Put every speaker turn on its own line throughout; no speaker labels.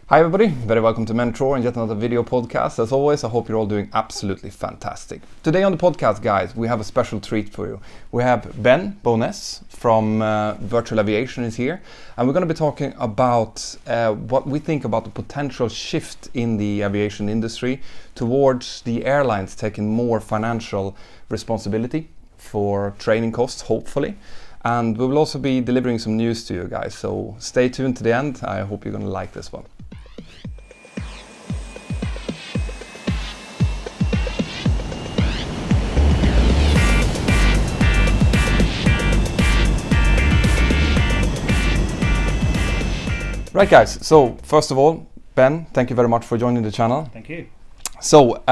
Hi everybody, very welcome to Mentor and yet another video podcast. As always, I hope you're all doing absolutely fantastic. Today on the podcast, guys, we have a special treat for you. We have Ben Bowness from Virtual Aviation is here, and we're going to be talking about what we think about the potential shift in the aviation industry towards the airlines taking more financial responsibility for training costs, hopefully. And we will also be delivering some news to you guys, so stay tuned to the end. I hope you're going to like this one. Right guys, so first of all, Ben, thank you very much for joining the channel.
Thank you.
So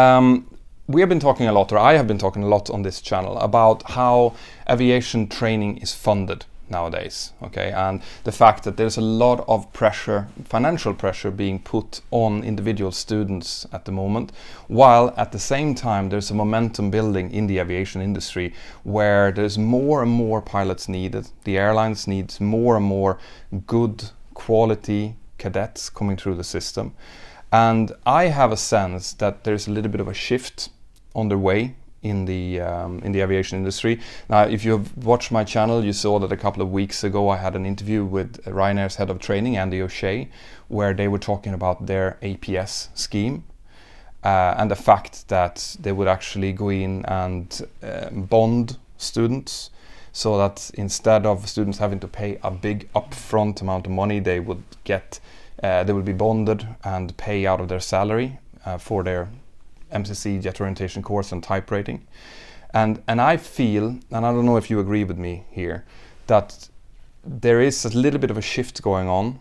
we have been talking a lot, or I have been talking a lot on this channel about how aviation training is funded nowadays, okay? And the fact that there's a lot of pressure, financial pressure being put on individual students at the moment, while at the same time there's a momentum building in the aviation industry where there's more and more pilots needed. The airlines need more and more good quality cadets coming through the system, and I have a sense that there's a little bit of a shift on the way in the aviation industry. Now, if you have watched my channel, you saw that a couple of weeks ago I had an interview with Ryanair's head of training, Andy O'Shea, where they were talking about their APS scheme and the fact that they would actually go in and bond students, so that instead of students having to pay a big upfront amount of money, they would be bonded and pay out of their salary for their MCC jet orientation course and type rating. And I feel, and I don't know if you agree with me here, that there is a little bit of a shift going on.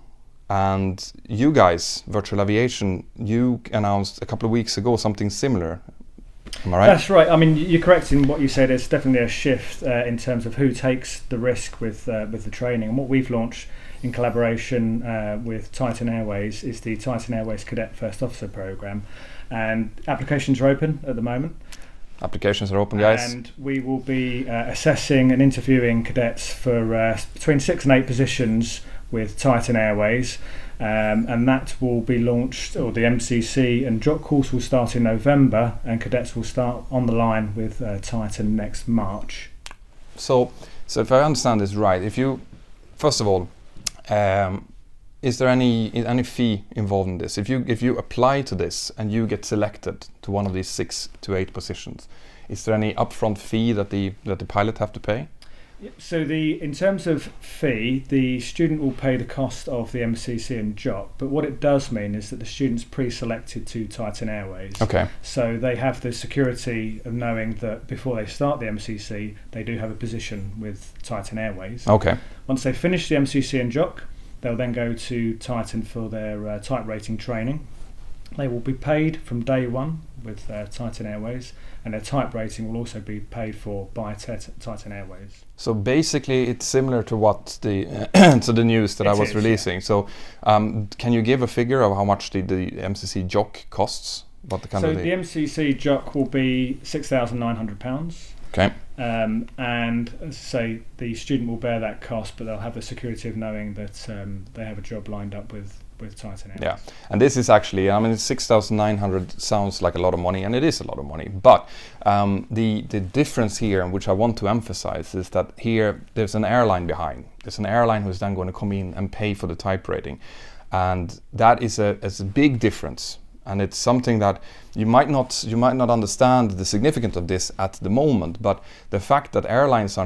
And you guys, Virtual Aviation, you announced a couple of weeks ago something similar. Am I right?
That's right. I mean, you're correct in what you said. There's definitely a shift in terms of who takes the risk with the training. And what we've launched in collaboration with Titan Airways is the Titan Airways Cadet First Officer Programme. And applications are open at the moment.
Applications are open, guys.
And we will be assessing and interviewing cadets for between 6 and 8 positions with Titan Airways. And that will be launched, or the MCC and jock course will start in November, and cadets will start on the line with Titan next March.
So if I understand this right, first of all, is there any fee involved in this? If you apply to this and you get selected to one of these 6 to 8 positions, is there any upfront fee that the pilot have to pay?
So in terms of fee, the student will pay the cost of the MCC and jock, but what it does mean is that the student's pre-selected to Titan Airways.
Okay.
So they have the security of knowing that before they start the MCC, they do have a position with Titan Airways.
Okay.
Once they finish the MCC and jock, they'll then go to Titan for their type rating training. They will be paid from day one with Titan Airways, and their type rating will also be paid for by Titan Airways.
So basically, it's similar to what the to the news that I was releasing. Yeah. So, can you give a figure of how much the MCC jock costs? The
MCC jock will be £6,900.
Okay.
And as I say, the student will bear that cost, but they'll have the security of knowing that they have a job lined up with Titan Airways.
Yeah, and this is actually, I mean, 6,900 sounds like a lot of money, and it is a lot of money. But the difference here, which I want to emphasize, is that here there's an airline behind. There's an airline who's then going to come in and pay for the type rating, and that is a a big difference. And it's something that you might not understand the significance of this at the moment, but the fact that airlines are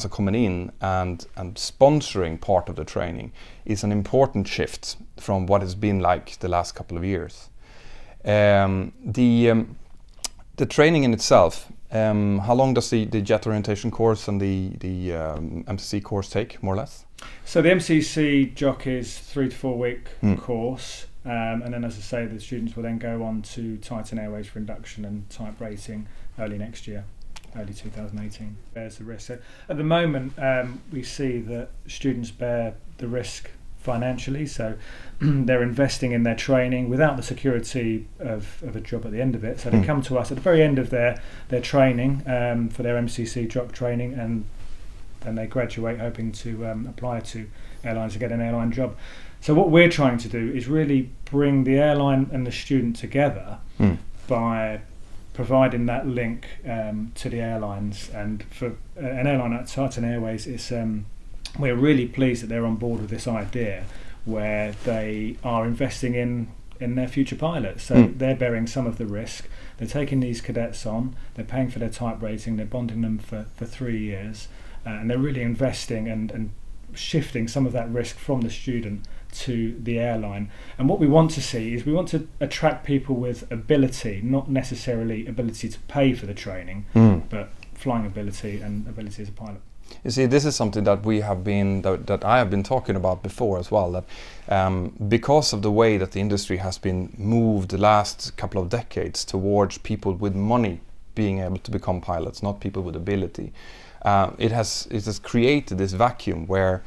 coming in and sponsoring part of the training is an important shift from what has been like the last couple of years. The training in itself, how long does the jet orientation course and the MCC course take, more or less?
So the MCC jock is 3 to 4 week course. And then, as I say, the students will then go on to Titan Airways for induction and type rating early next year, early 2018. Bears the risk. So at the moment, we see that students bear the risk financially, so they're investing in their training without the security of a job at the end of it. So they come to us at the very end of their training for their MCC jock training, and and they graduate hoping to apply to airlines to get an airline job. So what we're trying to do is really bring the airline and the student together by providing that link to the airlines. And for an airline like Titan Airways, it's we're really pleased that they're on board with this idea where they are investing in their future pilots. So they're bearing some of the risk. They're taking these cadets on, they're paying for their type rating, they're bonding them for 3 years, and they're really investing and shifting some of that risk from the student to the airline. And what we want to see is we want to attract people with ability, not necessarily ability to pay for the training, but flying ability and ability as a pilot.
You see, this is something that we have been that I have been talking about before as well. That because of the way that the industry has been moved the last couple of decades towards people with money being able to become pilots, not people with ability, it has created this vacuum where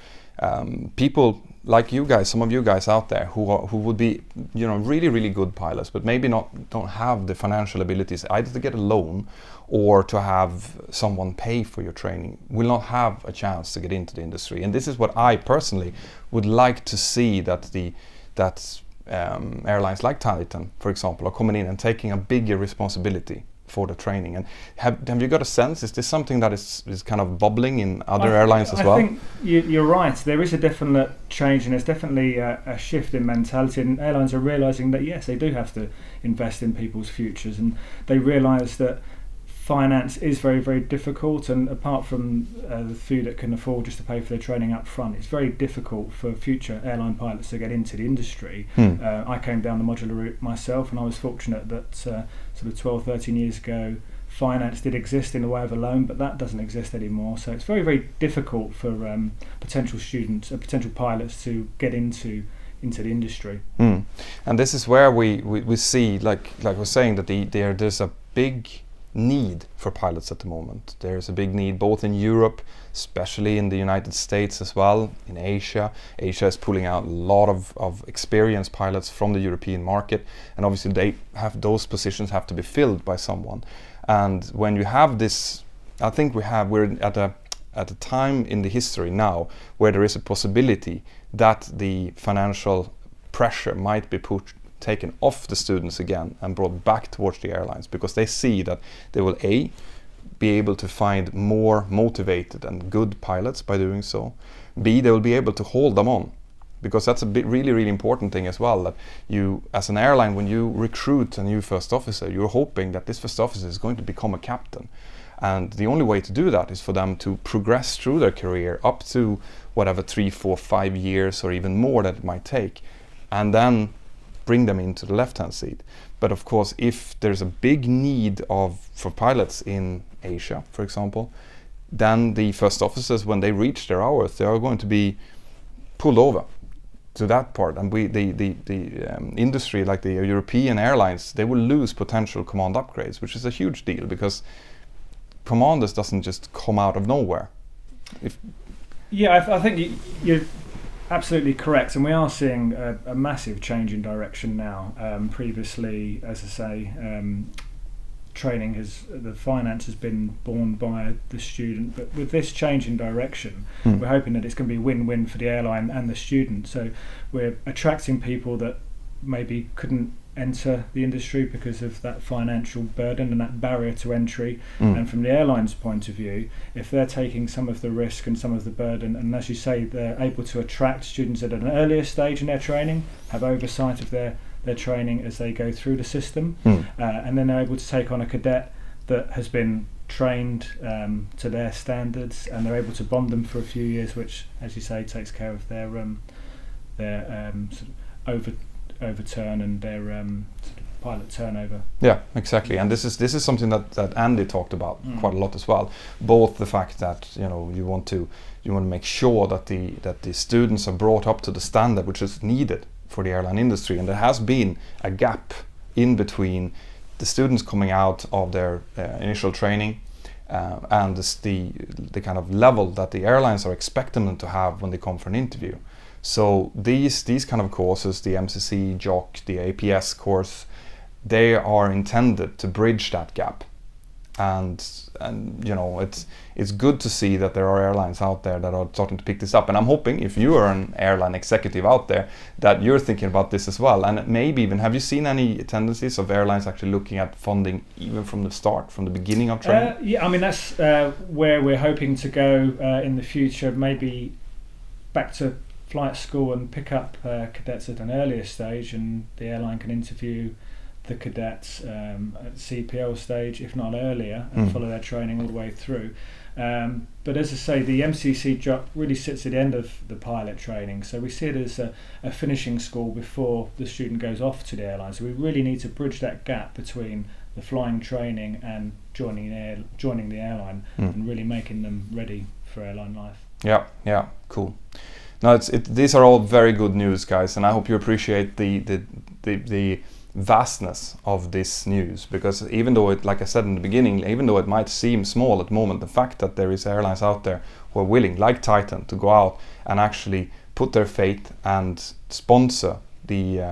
people like you guys, some of you guys out there who would be, really, really good pilots, but maybe don't have the financial abilities either to get a loan or to have someone pay for your training, will not have a chance to get into the industry. And this is what I personally would like to see, that airlines like Titan, for example, are coming in and taking a bigger responsibility for the training. And have you got a sense, is this something that is kind of bubbling in other airlines as well?
I think you're right. There is a definite change, and there's definitely a shift in mentality, and airlines are realising that yes, they do have to invest in people's futures, and they realise that finance is very, very difficult, and apart from the few that can afford just to pay for their training up front, it's very difficult for future airline pilots to get into the industry. I came down the modular route myself, and I was fortunate that sort of 12, 13 years ago finance did exist in the way of a loan, but that doesn't exist anymore. So it's very, very difficult for potential students, potential pilots to get into the industry.
And this is where we see, like I was saying, that there's a big need for pilots at the moment. There's a big need both in Europe, especially in the United States as well, in Asia. Asia is pulling out a lot of experienced pilots from the European market, and obviously those positions have to be filled by someone. And when you have this, I think we're at a time in the history now where there is a possibility that the financial pressure might be taken off the students again and brought back towards the airlines, because they see that they will be able to find more motivated and good pilots by doing so. B, they will be able to hold them on, because that's a really, really important thing as well, that you, as an airline, when you recruit a new first officer, you're hoping that this first officer is going to become a captain. And the only way to do that is for them to progress through their career up to whatever 3, 4, 5 years or even more that it might take, and then bring them into the left-hand seat. But of course, if there's a big need for pilots in Asia, for example, then the first officers, when they reach their hours, they are going to be pulled over to that part. And the industry, like the European airlines, they will lose potential command upgrades, which is a huge deal, because commanders doesn't just come out of nowhere.
I think you're absolutely correct, and we are seeing a massive change in direction now. Previously, as I say, the finance has been borne by the student, but with this change in direction, we're hoping that it's going to be win-win for the airline and the student. So we're attracting people that maybe couldn't enter the industry because of that financial burden and that barrier to entry. And from the airline's point of view, if they're taking some of the risk and some of the burden, and as you say, they're able to attract students at an earlier stage in their training, have oversight of their training as they go through the system, and then they're able to take on a cadet that has been trained to their standards, and they're able to bond them for a few years, which, as you say, takes care of their sort of overturn and their sort of pilot turnover. Yeah,
exactly. And this is something that Andy talked about quite a lot as well. Both the fact that you want to make sure that the students are brought up to the standard which is needed for the airline industry, and there has been a gap in between the students coming out of their initial training and the kind of level that the airlines are expecting them to have when they come for an interview. So these kind of courses, the MCC, JOC, the APS course, they are intended to bridge that gap. and you know, it's good to see that there are airlines out there that are starting to pick this up. And I'm hoping, if you are an airline executive out there, that you're thinking about this as well. And maybe even, have you seen any tendencies of airlines actually looking at funding even from the start, from the beginning of training?
Yeah, I mean, that's where we're hoping to go in the future, maybe back to flight school and pick up cadets at an earlier stage, and the airline can interview the cadets at CPL stage, if not earlier, and follow their training all the way through. But as I say, the MCC job really sits at the end of the pilot training, so we see it as a finishing school before the student goes off to the airline. So we really need to bridge that gap between the flying training and joining the airline, and really making them ready for airline life.
Yeah, cool. No, these are all very good news, guys, and I hope you appreciate the vastness of this news, because even though it, like I said in the beginning, even though it might seem small at the moment, the fact that there is airlines out there who are willing, like Titan, to go out and actually put their faith and sponsor the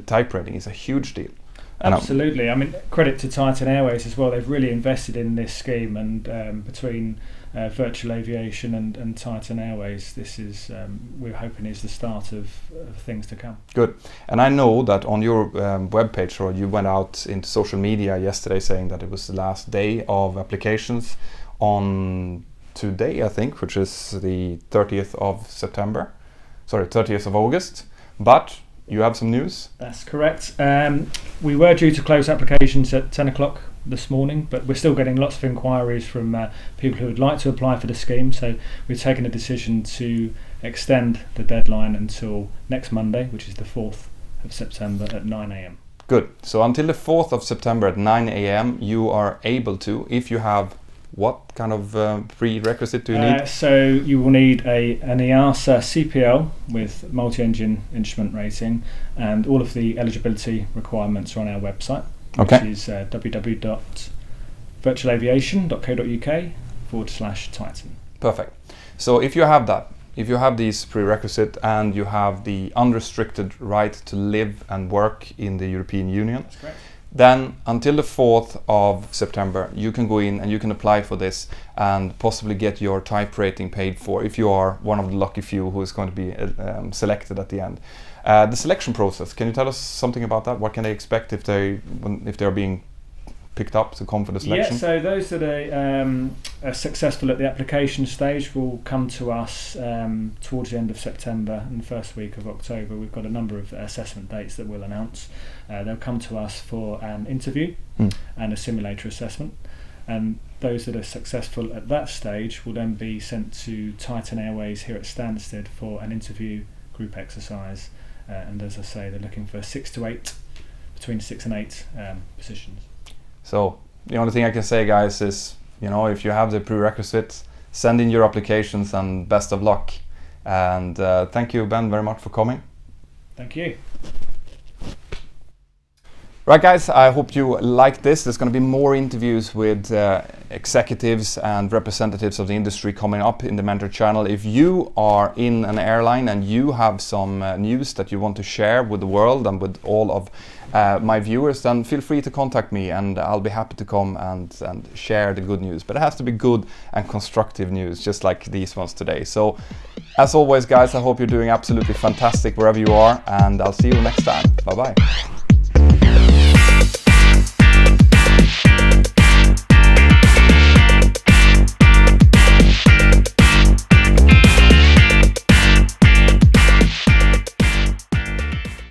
type rating is a huge deal.
Absolutely. I mean, credit to Titan Airways as well. They've really invested in this scheme, and between Virtual Aviation and Titan Airways, this is, we're hoping, is the start of things to come.
Good. And I know that on your webpage, or you went out into social media yesterday saying that it was the last day of applications on today, I think, which is the 30th of August. But you have some news?
That's correct. We were due to close applications at 10 o'clock this morning, but we're still getting lots of inquiries from people who would like to apply for the scheme, so we've taken a decision to extend the deadline until next Monday, which is the 4th of September at 9 a.m.
Good. So until the 4th of September at 9 a.m. you are able to, if you have, what kind of prerequisite do you need?
So you will need an EASA CPL with multi-engine instrument rating, and all of the eligibility requirements are on our website, which is www.virtualaviation.co.uk/Titan.
Perfect. So if you have that, if you have these prerequisites and you have the unrestricted right to live and work in the European Union,
that's correct,
then until the 4th of September you can go in and you can apply for this and possibly get your type rating paid for, if you are one of the lucky few who is going to be selected at the end. The selection process, can you tell us something about that? What can they expect if they're being picked up to come for the selection?
Yeah, so those that are successful at the application stage will come to us towards the end of September and the first week of October. We've got a number of assessment dates that we'll announce. They'll come to us for an interview and a simulator assessment, and those that are successful at that stage will then be sent to Titan Airways here at Stansted for an interview group exercise, and as I say, they're looking for between 6 and 8 positions.
So the only thing I can say, guys, is, you know, if you have the prerequisites, send in your applications and best of luck. And thank you, Ben, very much for coming.
Thank you.
Right, guys, I hope you liked this. There's going to be more interviews with executives and representatives of the industry coming up in the Mentor channel. If you are in an airline and you have some news that you want to share with the world and with all of my viewers, then feel free to contact me and I'll be happy to come and share the good news. But it has to be good and constructive news, just like these ones today. So, as always, guys, I hope you're doing absolutely fantastic wherever you are, and I'll see you next time. Bye-bye.